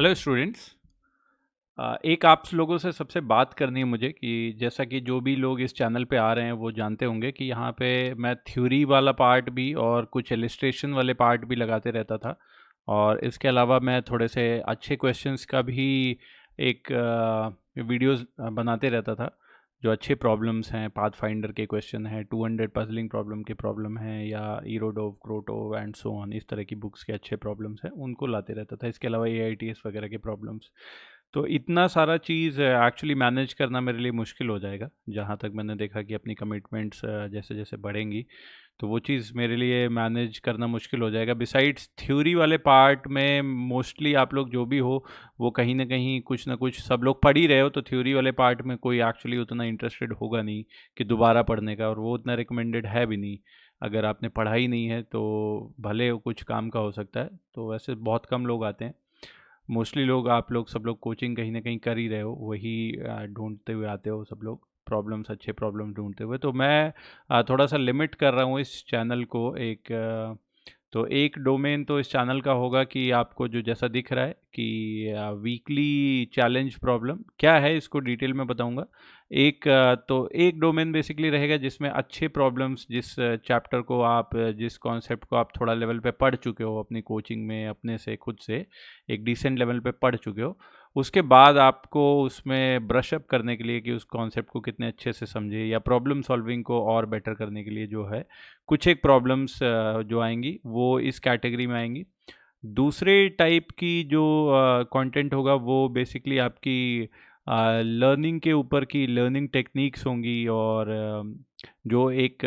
Hello students. एक आप लोगों से सबसे बात करनी है मुझे कि जैसा कि जो भी लोग इस चैनल पे आ रहे हैं वो जानते होंगे कि यहाँ पे मैं थ्योरी वाला पार्ट भी और कुछ इलिस्ट्रेशन वाले पार्ट भी लगाते रहता था। और इसके अलावा मैं थोड़े से अच्छे क्वेश्चंस का भी एक वीडियोस बनाते रहता था। जो अच्छे प्रॉब्लम्स हैं, पाथ फाइंडर के क्वेश्चन हैं, 200 पजलिंग प्रॉब्लम के प्रॉब्लम हैं, या इरोडोव, क्रोटोव एंड सो ऑन, इस तरह की बुक्स के अच्छे प्रॉब्लम्स हैं उनको लाते रहता था। इसके अलावा AITS वगैरह के प्रॉब्लम्स। तो इतना सारा चीज़ एक्चुअली मैनेज करना मेरे लिए मुश्किल हो जाएगा, जहाँ तक मैंने देखा कि अपनी कमिटमेंट्स जैसे जैसे बढ़ेंगी तो वो चीज़ मेरे लिए मैनेज करना मुश्किल हो जाएगा। बिसाइड्स थ्योरी वाले पार्ट में मोस्टली आप लोग जो भी हो वो कहीं ना कुछ सब लोग पढ़ ही रहे हो, तो थ्योरी वाले पार्ट में कोई एक्चुअली उतना इंटरेस्टेड होगा नहीं कि दोबारा पढ़ने का, और वो उतना रिकमेंडेड है भी नहीं। अगर आपने पढ़ा ही नहीं है तो भले वो कुछ काम का हो सकता है, तो वैसे बहुत कम लोग आते हैं। मोस्टली लोग, आप लोग सब लोग कोचिंग कहीं ना कहीं कर ही रहे हो, वही ढूंढते हुए आते हो सब लोग, प्रॉब्लम्स, अच्छे प्रॉब्लम ढूंढते हुए। तो मैं थोड़ा सा लिमिट कर रहा हूँ इस चैनल को। तो एक डोमेन तो इस चैनल का होगा कि आपको जो जैसा दिख रहा है कि वीकली चैलेंज प्रॉब्लम क्या है, इसको डिटेल में बताऊंगा। तो एक डोमेन बेसिकली रहेगा जिसमें अच्छे प्रॉब्लम्स, जिस चैप्टर को आप, जिस कॉन्सेप्ट को आप थोड़ा लेवल पे पढ़ चुके हो अपनी कोचिंग में, अपने से खुद से एक डिसेंट लेवल पे पढ़ चुके हो, उसके बाद आपको उसमें ब्रश अप करने के लिए कि उस कॉन्सेप्ट को कितने अच्छे से समझे, या प्रॉब्लम सॉल्विंग को और बेटर करने के लिए जो है कुछ एक प्रॉब्लम्स जो आएंगी वो इस कैटेगरी में आएंगी। दूसरे टाइप की जो कंटेंट होगा वो बेसिकली आपकी लर्निंग के ऊपर की लर्निंग टेक्निक्स होंगी। और जो एक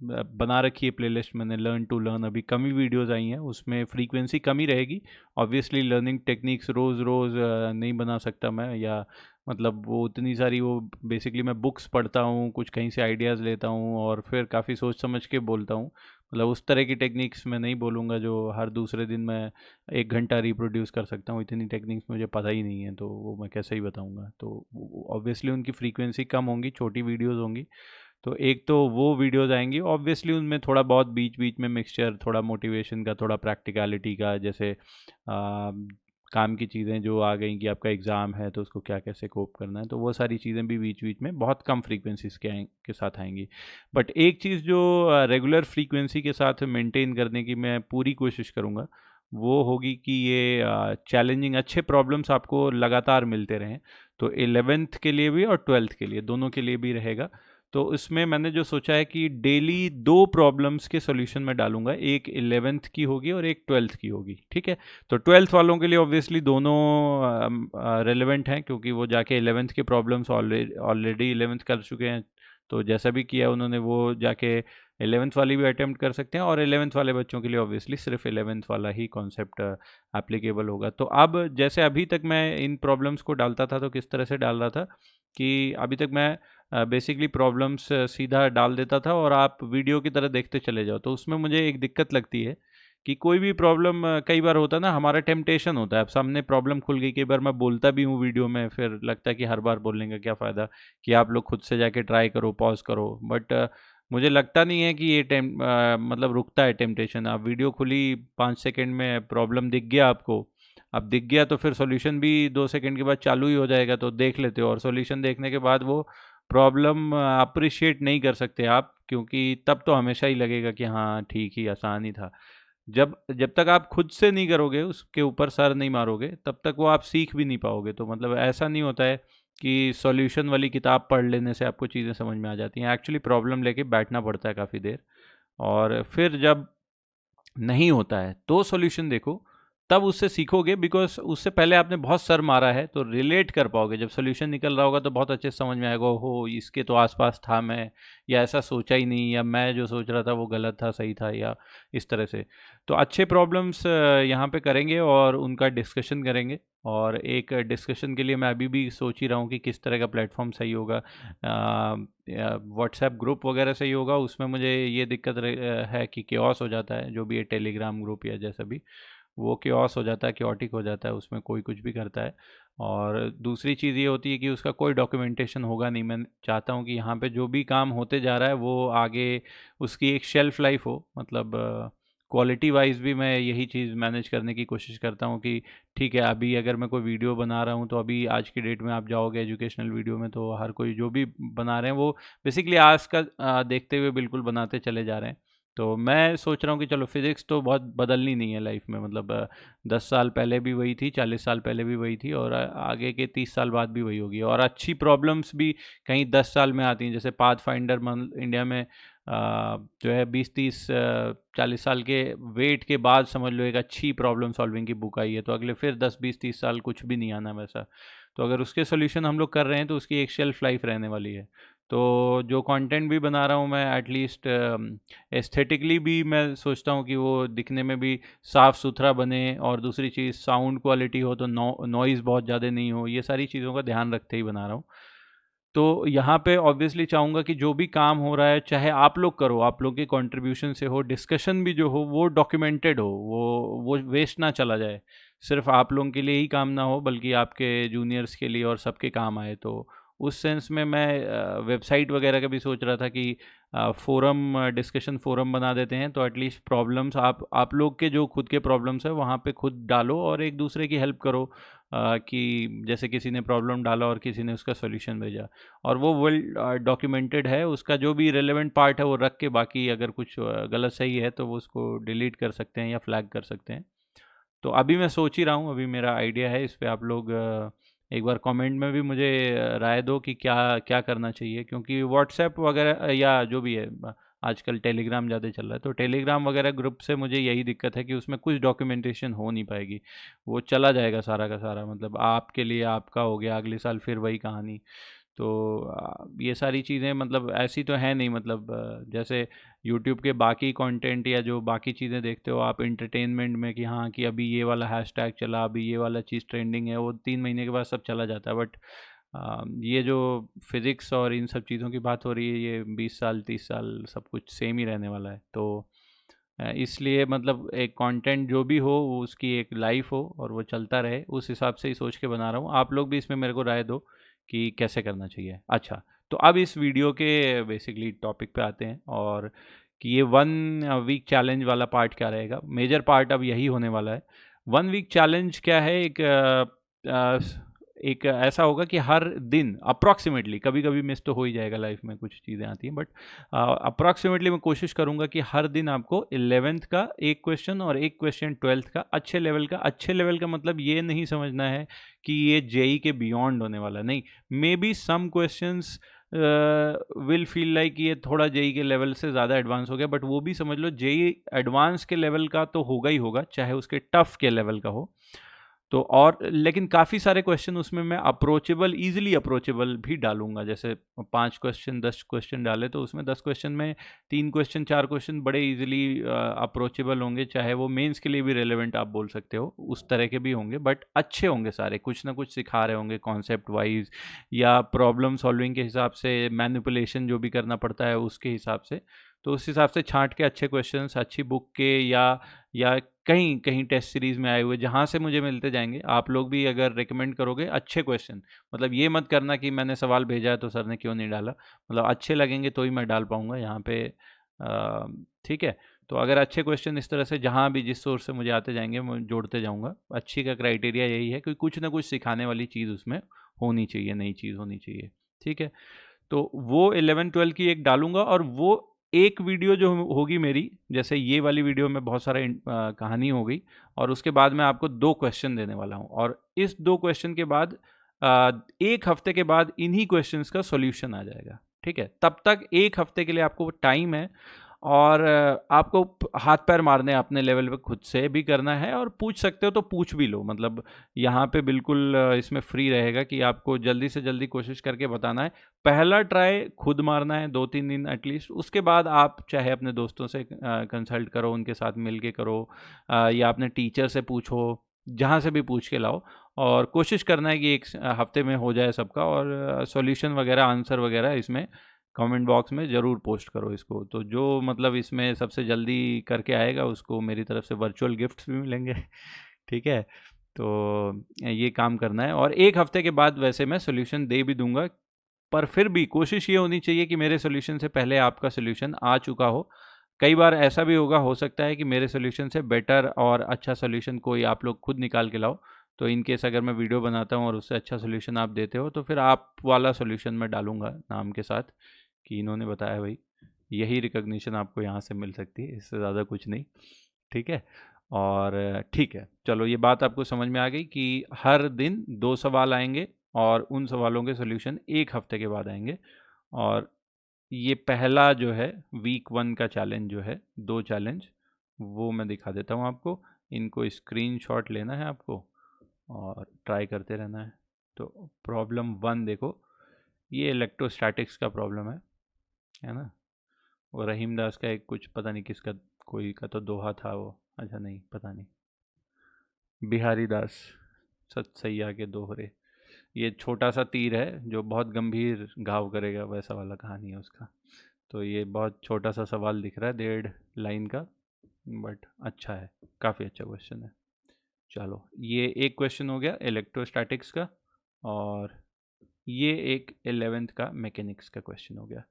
बना रखी है प्लेलिस्ट मैंने, लर्न टू लर्न, अभी कम ही वीडियोज़ आई हैं, उसमें फ्रीक्वेंसी कम ही रहेगी। ऑब्वियसली लर्निंग टेक्निक्स रोज़ रोज़ नहीं बना सकता मैं, या मतलब वो उतनी सारी, वो बेसिकली मैं बुक्स पढ़ता हूँ, कुछ कहीं से आइडियाज़ लेता हूँ और फिर काफ़ी सोच समझ के बोलता हूँ। मतलब उस तरह की टेक्निक्स मैं नहीं बोलूँगा जो हर दूसरे दिन मैं 1 घंटा रिप्रोड्यूस कर सकता हूँ। इतनी टेक्निक्स मुझे पता ही नहीं है, तो वो मैं कैसे ही बताऊँगा। तो ऑब्वियसली उनकी फ्रीक्वेंसी कम होंगी, छोटी वीडियोज़ होंगी। तो एक तो वो वीडियोज़ आएंगी, ऑब्वियसली उनमें थोड़ा बहुत बीच बीच में मिक्सचर, थोड़ा मोटिवेशन का, थोड़ा प्रैक्टिकलिटी का, जैसे काम की चीज़ें जो आ गई कि आपका एग्ज़ाम है तो उसको क्या कैसे कोप करना है, तो वो सारी चीज़ें भी बीच बीच में बहुत कम फ्रीक्वेंसीज के साथ आएंगी। बट एक चीज़ जो रेगुलर फ्रीक्वेंसी के साथ मेंटेन करने की मैं पूरी कोशिश करूँगा, वो होगी कि ये चैलेंजिंग अच्छे प्रॉब्लम्स आपको लगातार मिलते रहें। तो 11th के लिए भी और 12th के लिए, दोनों के लिए भी रहेगा। तो इसमें मैंने जो सोचा है कि डेली 2 प्रॉब्लम्स के सॉल्यूशन में डालूंगा, एक 11th की होगी और एक 12th की होगी, ठीक है। तो 12th वालों के लिए ऑब्वियसली दोनों रेलेवेंट हैं, क्योंकि वो जाके 11th के प्रॉब्लम्स ऑलरेडी 11th कर चुके हैं। तो जैसा भी किया उन्होंने, वो जाके 11th वाली भी अटेम्प्ट कर सकते हैं, और 11th वाले बच्चों के लिए ऑब्वियसली सिर्फ 11th वाला ही कॉन्सेप्ट एप्लीकेबल होगा। तो अब जैसे अभी तक मैं इन प्रॉब्लम्स को डालता था तो किस तरह से डाल रहा था कि अभी तक मैं बेसिकली प्रॉब्लम्स सीधा डाल देता था और आप वीडियो की तरह देखते चले जाओ। तो उसमें मुझे एक दिक्कत लगती है कि कोई भी प्रॉब्लम, कई बार होता है ना, हमारा टेम्पटेशन होता है, अब सामने प्रॉब्लम खुल गई, कई बार मैं बोलता भी हूँ वीडियो में, फिर लगता है कि हर बार बोलने का क्या फ़ायदा, कि आप लोग खुद से जाके ट्राई करो, पॉज करो। बट मुझे लगता नहीं है कि ये मतलब रुकता है टेम्पटेशन। आप वीडियो खुली, 5 सेकंड में प्रॉब्लम दिख गया आपको, अब दिख गया तो फिर सॉल्यूशन भी 2 सेकंड के बाद चालू ही हो जाएगा, तो देख लेते हो, और सॉल्यूशन देखने के बाद वो प्रॉब्लम अप्रिशिएट नहीं कर सकते आप, क्योंकि तब तो हमेशा ही लगेगा कि हाँ ठीक ही, आसान ही था। जब जब तक आप खुद से नहीं करोगे, उसके ऊपर सर नहीं मारोगे, तब तक वो आप सीख भी नहीं पाओगे। तो मतलब ऐसा नहीं होता है कि सॉल्यूशन वाली किताब पढ़ लेने से आपको चीज़ें समझ में आ जाती हैं। एक्चुअली प्रॉब्लम लेके बैठना पड़ता है काफ़ी देर, और फिर जब नहीं होता है तो सॉल्यूशन देखो, तब उससे सीखोगे, बिकॉज उससे पहले आपने बहुत सर मारा है तो रिलेट कर पाओगे। जब सॉल्यूशन निकल रहा होगा तो बहुत अच्छे से समझ में आएगा, हो इसके तो आसपास था मैं, या ऐसा सोचा ही नहीं, या मैं जो सोच रहा था वो गलत था, सही था, या इस तरह से। तो अच्छे प्रॉब्लम्स यहाँ पे करेंगे और उनका डिस्कशन करेंगे। और एक डिस्कशन के लिए मैं अभी भी सोच ही रहा हूँ कि किस तरह का प्लेटफॉर्म सही होगा। व्हाट्सएप ग्रुप वगैरह सही होगा, उसमें मुझे ये दिक्कत है कि केओस हो जाता है, जो भी है टेलीग्राम ग्रुप या जैसा भी, वो केओस हो जाता है, केओटिक हो जाता है, उसमें कोई कुछ भी करता है। और दूसरी चीज़ ये होती है कि उसका कोई डॉक्यूमेंटेशन होगा नहीं। मैं चाहता हूँ कि यहाँ पे जो भी काम होते जा रहा है वो आगे उसकी एक शेल्फ लाइफ हो, मतलब क्वालिटी वाइज भी मैं यही चीज़ मैनेज करने की कोशिश करता हूँ कि ठीक है, अभी अगर मैं कोई वीडियो बना रहा हूँ तो अभी आज की डेट में आप जाओगे एजुकेशनल वीडियो में तो हर कोई जो भी बना रहे हैं वो बेसिकली आज का देखते हुए बिल्कुल बनाते चले जा रहे हैं। तो मैं सोच रहा हूँ कि चलो फिज़िक्स तो बहुत बदलनी नहीं है लाइफ में, मतलब 10 साल पहले भी वही थी, 40 साल पहले भी वही थी, और आगे के 30 साल बाद भी वही होगी। और अच्छी प्रॉब्लम्स भी कहीं 10 साल में आती हैं, जैसे पाथ फाइंडर इंडिया में जो है 20 30 40 साल के वेट के बाद समझ लो एक अच्छी प्रॉब्लम सॉल्विंग की बुक आई है, तो अगले फिर 10 20 30 साल कुछ भी नहीं आना वैसा। तो अगर उसके सोल्यूशन हम लोग कर रहे हैं तो उसकी एक शेल्फ लाइफ रहने वाली है। तो जो कंटेंट भी बना रहा हूँ मैं, एटलीस्ट एस्थेटिकली भी मैं सोचता हूँ कि वो दिखने में भी साफ़ सुथरा बने, और दूसरी चीज़ साउंड क्वालिटी हो तो नॉइज़ बहुत ज़्यादा नहीं हो, ये सारी चीज़ों का ध्यान रखते ही बना रहा हूँ। तो यहाँ पे ऑब्वियसली चाहूँगा कि जो भी काम हो रहा है चाहे आप लोग करो, आप लोग के कंट्रीब्यूशन से हो, डिस्कशन भी जो हो वो डॉक्यूमेंटेड हो, वो वेस्ट ना चला जाए, सिर्फ आप लोगों के लिए ही काम ना हो बल्कि आपके जूनियर्स के लिए और सबके काम आए। तो उस सेंस में मैं वेबसाइट वगैरह का भी सोच रहा था कि फोरम, डिस्कशन फोरम बना देते हैं, तो एटलीस्ट प्रॉब्लम्स आप लोग के जो खुद के प्रॉब्लम्स है वहाँ पे खुद डालो और एक दूसरे की हेल्प करो, कि जैसे किसी ने प्रॉब्लम डाला और किसी ने उसका सॉल्यूशन भेजा, और वो वेल डॉक्यूमेंटेड है, उसका जो भी रेलेवेंट पार्ट है वो रख के, बाकी अगर कुछ गलत सही है तो वो उसको डिलीट कर सकते हैं या फ्लैग कर सकते हैं। तो अभी मैं सोच ही रहा हूँ, अभी मेरा आइडिया है इस पे, आप लोग एक बार कमेंट में भी मुझे राय दो कि क्या क्या करना चाहिए, क्योंकि व्हाट्सएप वगैरह या जो भी है आजकल टेलीग्राम ज़्यादा चल रहा है, तो टेलीग्राम वगैरह ग्रुप से मुझे यही दिक्कत है कि उसमें कुछ डॉक्यूमेंटेशन हो नहीं पाएगी, वो चला जाएगा सारा का सारा, मतलब आपके लिए आपका हो गया, अगले साल फिर वही कहानी। तो ये सारी चीज़ें मतलब ऐसी तो है नहीं, मतलब जैसे यूट्यूब के बाकी कंटेंट या जो बाकी चीज़ें देखते हो आप एंटरटेनमेंट में, कि हाँ कि अभी ये वाला हैशटैग चला, अभी ये वाला चीज़ ट्रेंडिंग है, वो 3 महीने के बाद सब चला जाता है। बट ये जो फिज़िक्स और इन सब चीज़ों की बात हो रही है, ये 20 साल 30 साल सब कुछ सेम ही रहने वाला है। तो इसलिए मतलब एक कंटेंट जो भी हो वो उसकी एक लाइफ हो और वो चलता रहे, उस हिसाब से ही सोच के बना रहा हूँ। आप लोग भी इसमें मेरे को राय दो कि कैसे करना चाहिए। अच्छा, तो अब इस वीडियो के बेसिकली टॉपिक पे आते हैं, और कि ये 1 वीक चैलेंज वाला पार्ट क्या रहेगा। मेजर पार्ट अब यही होने वाला है। 1 वीक चैलेंज क्या है, एक ऐसा होगा कि हर दिन अप्रॉक्सीमेटली, कभी कभी मिस तो हो ही जाएगा, लाइफ में कुछ चीज़ें आती हैं, बट अप्रॉक्सीमेटली मैं कोशिश करूंगा कि हर दिन आपको 11th का एक क्वेश्चन और एक क्वेश्चन 12th का अच्छे लेवल का मतलब ये नहीं समझना है कि ये जेई के बियॉन्ड होने वाला, नहीं। May be some questions will feel like ये थोड़ा जेई के लेवल से ज़्यादा एडवांस हो गया, बट वो भी समझ लो जेई एडवांस के लेवल का तो होगा ही होगा, चाहे उसके टफ के लेवल का हो। तो और लेकिन काफ़ी सारे क्वेश्चन उसमें मैं अप्रोचेबल, ईजिली अप्रोचेबल भी डालूंगा, जैसे 5 क्वेश्चन 10 क्वेश्चन डाले तो उसमें 10 क्वेश्चन में 3 क्वेश्चन 4 क्वेश्चन बड़े ईजिली अप्रोचेबल होंगे, चाहे वो मेंस के लिए भी रेलेवेंट आप बोल सकते हो, उस तरह के भी होंगे, बट अच्छे होंगे सारे, कुछ ना कुछ सिखा रहे होंगे कॉन्सेप्ट वाइज या प्रॉब्लम सॉल्विंग के हिसाब से, मैनिपुलेशन जो भी करना पड़ता है उसके हिसाब से। तो उस हिसाब से छांट के अच्छे क्वेश्चंस अच्छी बुक के या कहीं कहीं टेस्ट सीरीज में आए हुए जहाँ से मुझे मिलते जाएंगे, आप लोग भी अगर रिकमेंड करोगे अच्छे क्वेश्चन, मतलब ये मत करना कि मैंने सवाल भेजा है तो सर ने क्यों नहीं डाला, मतलब अच्छे लगेंगे तो ही मैं डाल पाऊंगा यहाँ पे। ठीक है, तो अगर अच्छे क्वेश्चन इस तरह से जहाँ भी जिस सोर्स से मुझे आते जाएंगे मैं जोड़ते जाऊँगा। अच्छी का क्राइटेरिया यही है कि कुछ ना कुछ सिखाने वाली चीज़ उसमें होनी चाहिए, नई चीज़ होनी चाहिए। ठीक है, तो वो 11 12 की एक डालूंगा, और वो एक वीडियो जो होगी मेरी, जैसे ये वाली वीडियो में बहुत सारा कहानी हो गई, और उसके बाद मैं आपको 2 क्वेश्चन देने वाला हूँ, और इस 2 क्वेश्चन के बाद 1 हफ्ते के बाद इन्हीं क्वेश्चंस का सॉल्यूशन आ जाएगा। ठीक है, तब तक 1 हफ्ते के लिए आपको टाइम है, और आपको हाथ पैर मारने अपने लेवल पे खुद से भी करना है, और पूछ सकते हो तो पूछ भी लो, मतलब यहाँ पे बिल्कुल इसमें फ्री रहेगा कि आपको जल्दी से जल्दी कोशिश करके बताना है। पहला ट्राई खुद मारना है 2 3 दिन एटलीस्ट, उसके बाद आप चाहे अपने दोस्तों से कंसल्ट करो, उनके साथ मिल के करो, या अपने टीचर से पूछो, जहाँ से भी पूछ के लाओ, और कोशिश करना है कि 1 हफ्ते में हो जाए सबका, और सॉल्यूशन वगैरह आंसर वगैरह इसमें कमेंट बॉक्स में ज़रूर पोस्ट करो इसको। तो जो मतलब इसमें सबसे जल्दी करके आएगा उसको मेरी तरफ से वर्चुअल गिफ्ट्स भी मिलेंगे। ठीक है, तो ये काम करना है, और 1 हफ्ते के बाद वैसे मैं सोल्यूशन दे भी दूंगा, पर फिर भी कोशिश ये होनी चाहिए कि मेरे सोल्यूशन से पहले आपका सोल्यूशन आ चुका हो, कई बार ऐसा भी होगा, हो सकता है कि मेरे सोल्यूशन से बेटर और अच्छा सोल्यूशन कोई आप लोग खुद निकाल के लाओ। तो इन केस अगर मैं वीडियो बनाता हूँ और उससे अच्छा सोल्यूशन आप देते हो तो फिर आप वाला सोल्यूशन मैं डालूंगा नाम के साथ कि इन्होंने बताया भाई। यही रिकॉग्निशन आपको यहाँ से मिल सकती है, इससे ज़्यादा कुछ नहीं। ठीक है। और ठीक है, चलो ये बात आपको समझ में आ गई कि हर दिन 2 सवाल आएंगे और उन सवालों के सोल्यूशन 1 हफ्ते के बाद आएंगे। और ये पहला जो है वीक 1 का चैलेंज जो है, 2 चैलेंज, वो मैं दिखा देता हूँ आपको। इनको स्क्रीनशॉट लेना है आपको और ट्राई करते रहना है। तो प्रॉब्लम 1 देखो, ये इलेक्ट्रोस्टैटिक्स का प्रॉब्लम है ना। वो रहीम दास का एक कुछ पता नहीं किसका, कोई का तो दोहा था वो, अच्छा नहीं पता नहीं, बिहारी दास, सत सैया के दोहरे। ये छोटा सा तीर है जो बहुत गंभीर घाव करेगा, वैसा वाला कहानी है उसका। तो ये बहुत छोटा सा सवाल दिख रहा है, 1.5 लाइन का, बट अच्छा है, काफ़ी अच्छा क्वेश्चन है। चलो ये एक क्वेश्चन हो गया इलेक्ट्रोस्टैटिक्स का, और ये एक 11th का मैकेनिक्स का क्वेश्चन हो गया।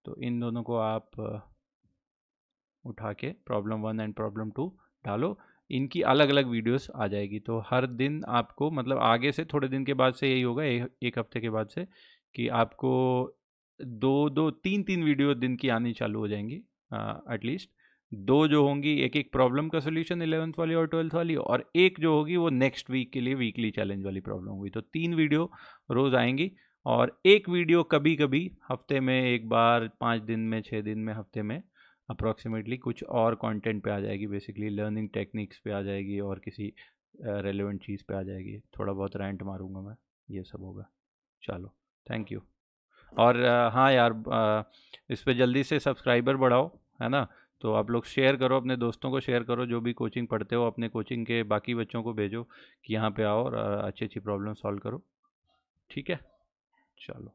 तो इन दोनों को आप उठा के प्रॉब्लम 1 एंड प्रॉब्लम 2 डालो। इनकी अलग अलग वीडियोस आ जाएगी, तो हर दिन आपको, मतलब आगे से थोड़े दिन के बाद से यही होगा, एक हफ्ते के बाद से, कि आपको 2-2 3-3 वीडियो दिन की आनी चालू हो जाएंगी। एटलीस्ट 2 जो होंगी, एक एक प्रॉब्लम का सोल्यूशन 11th वाली और 12th वाली, और एक जो होगी वो नेक्स्ट वीक के लिए वीकली चैलेंज वाली प्रॉब्लम होगी। तो 3 वीडियो रोज़ आएंगी, और एक वीडियो कभी कभी हफ्ते में एक बार, 5 दिन में, 6 दिन में, हफ्ते में अप्रॉक्सीमेटली कुछ और कंटेंट पे आ जाएगी, बेसिकली लर्निंग टेक्निक्स पे आ जाएगी और किसी रेलेवेंट चीज़ पे आ जाएगी। थोड़ा बहुत रैंट मारूंगा मैं, ये सब होगा। चलो, थैंक यू। और हाँ यार, इस पे जल्दी से सब्सक्राइबर बढ़ाओ, है ना। तो आप लोग शेयर करो, अपने दोस्तों को शेयर करो, जो भी कोचिंग पढ़ते हो अपने कोचिंग के बाकी बच्चों को भेजो कि यहाँ पे आओ और अच्छी अच्छी प्रॉब्लम सॉल्व करो। ठीक है, चलो।